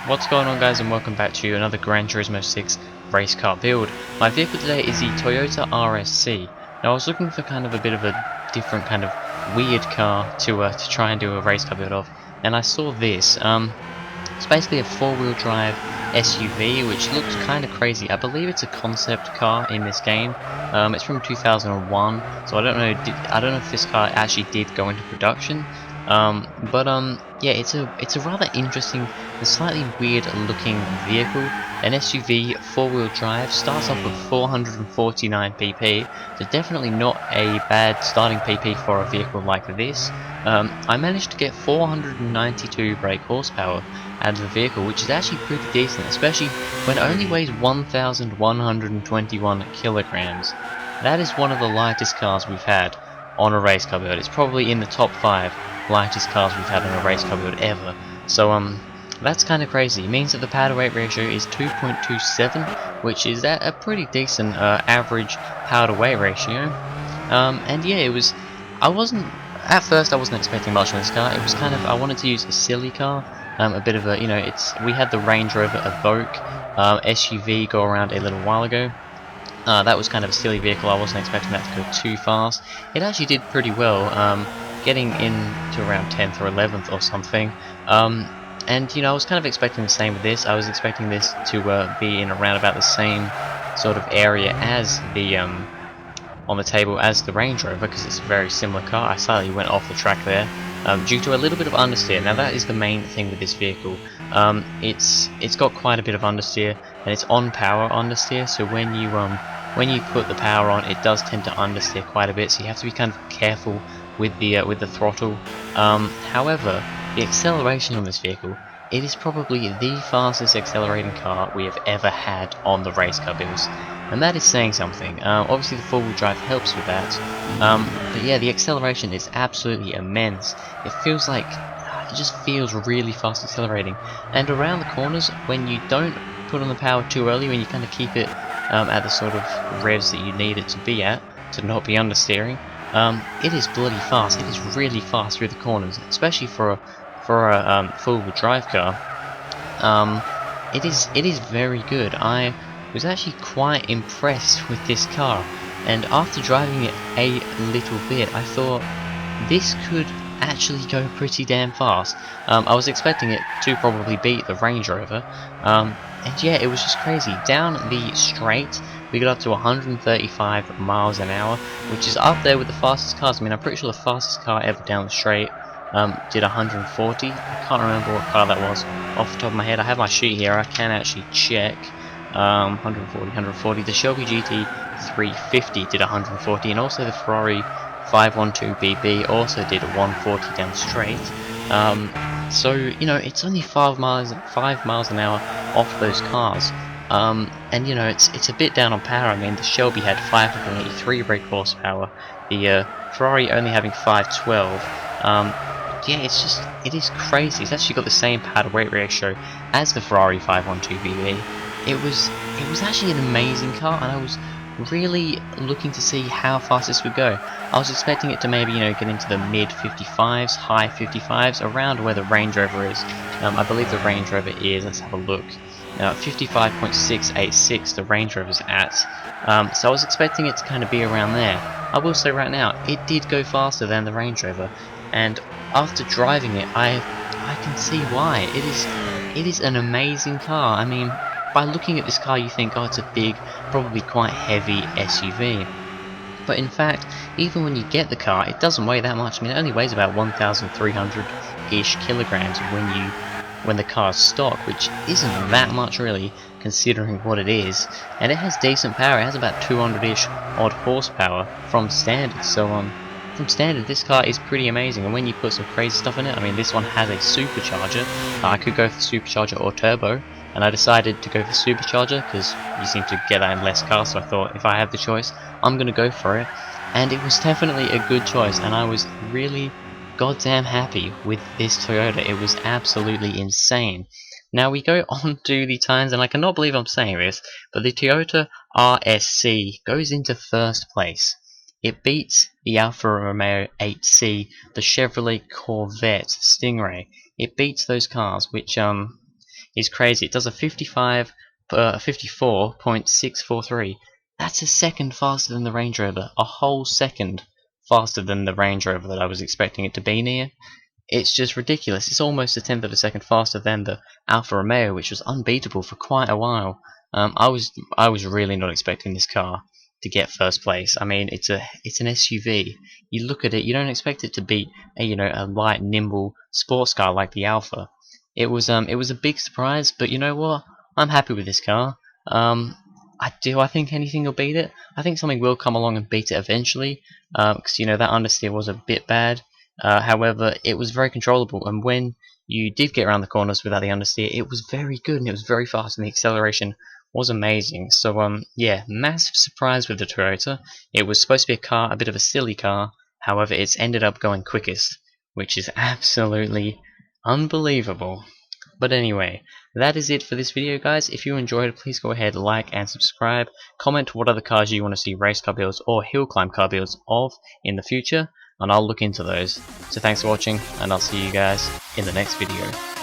What's going on, guys, and welcome back to another Gran Turismo 6 race car build. My vehicle today is the Toyota RSC. Now I was looking for kind of a bit of a different kind of weird car to try and do a race car build of, and I saw this. It's basically a four-wheel drive SUV, which looks kind of crazy. I believe it's a concept car in this game. It's from 2001, so I don't know. I don't know if this car actually did go into production. Yeah, it's a rather interesting and slightly weird looking vehicle. An SUV four-wheel drive starts off with 449 pp, so definitely not a bad starting pp for a vehicle like this. I managed to get 492 brake horsepower out of the vehicle, which is actually pretty decent, especially when it only weighs 1,121 kilograms. That is one of the lightest cars we've had on a race car build. It's probably in the top 5 lightest cars we've had on a race car build ever. So that's kind of crazy. It means that the power to weight ratio is 2.27, which is a pretty decent average power to weight ratio. And yeah, I wasn't at first I wasn't expecting much from this car. It was kind of, I wanted to use a silly car, a bit of a, we had the Range Rover Evoque SUV go around a little while ago. That was kind of a silly vehicle. I wasn't expecting that to go too fast. It actually did pretty well, getting in to around 10th or 11th or something. And I was kind of expecting the same with this. I was expecting this to be in around about the same sort of area as the on the table as the Range Rover, because it's a very similar car. I slightly went off the track there due to a little bit of understeer. Now that is the main thing with this vehicle. It's got quite a bit of understeer, and it's on power understeer. So when you put the power on, it does tend to understeer quite a bit. So you have to be kind of careful with the throttle. However, the acceleration on this vehicle, it is probably the fastest accelerating car we have ever had on the race car builds, and that is saying something. Obviously the four-wheel drive helps with that, but yeah, the acceleration is absolutely immense. It just feels really fast accelerating, and around the corners, when you don't put on the power too early, when you kind of keep it at the sort of revs that you need it to be at, to not be understeering, it is bloody fast. It is really fast through the corners, especially for a four-wheel drive car. It is very good. I was actually quite impressed with this car, and after driving it a little bit, I thought this could actually go pretty damn fast. I was expecting it to probably beat the Range Rover, and yeah, it was just crazy. Down the straight, we got up to 135 miles an hour, which is up there with the fastest cars. I mean, I'm pretty sure the fastest car ever down the straight did 140. I can't remember what car that was off the top of my head. I have my sheet here. I can actually check. 140. The Shelby GT 350 did 140, and also the Ferrari 512 BB also did 140 down straight. So it's only 5 miles an hour off those cars. And it's a bit down on power. I mean, the Shelby had 583 brake horsepower, the Ferrari only having 512. Yeah, it is crazy. It's actually got the same power to weight ratio as the Ferrari 512 BB. It was actually an amazing car, and I was really looking to see how fast this would go. I was expecting it to maybe get into the mid 55s, high 55s, around where the Range Rover is. I believe the Range Rover is, let's have a look, 55.686 the Range Rover's at. So I was expecting it to kind of be around there. I will say right now, it did go faster than the Range Rover, and after driving it, I can see why. It is an amazing car. I mean, by looking at this car, you think, oh, it's a big, probably quite heavy SUV. But in fact, even when you get the car, it doesn't weigh that much. I mean, it only weighs about 1,300-ish kilograms when the car is stock, which isn't that much really, considering what it is. And it has decent power. It has about 200-ish odd horsepower from standard. So from standard, this car is pretty amazing. And when you put some crazy stuff in it, I mean, this one has a supercharger. I could go for supercharger or turbo, and I decided to go for supercharger because you seem to get that in less cars, so I thought if I have the choice, I'm going to go for it. And it was definitely a good choice, and I was really goddamn happy with this Toyota. It was absolutely insane. Now we go on to the times, and I cannot believe I'm saying this, but the Toyota RSC goes into first place. It beats the Alfa Romeo 8C, the Chevrolet Corvette Stingray. It beats those cars, which is crazy. It does a 54.643. That's a second faster than the Range Rover. A whole second faster than the Range Rover that I was expecting it to be near. It's just ridiculous. It's almost a tenth of a second faster than the Alfa Romeo, which was unbeatable for quite a while. I was really not expecting this car to get first place. I mean, it's an SUV. You look at it, you don't expect it to beat a light, nimble sports car like the Alfa. It was a big surprise, but you know what? I'm happy with this car. I think anything will beat it. I think something will come along and beat it eventually, because that understeer was a bit bad. However, it was very controllable, and when you did get around the corners without the understeer, it was very good and it was very fast, and the acceleration was amazing. So yeah, massive surprise with the Toyota. It was supposed to be a bit of a silly car. However, it's ended up going quickest, which is absolutely unbelievable. But anyway, that is it for this video, guys. If you enjoyed it, please go ahead, like and subscribe. Comment what other cars you want to see race car builds or hill climb car builds of in the future, and I'll look into those. So thanks for watching, and I'll see you guys in the next video.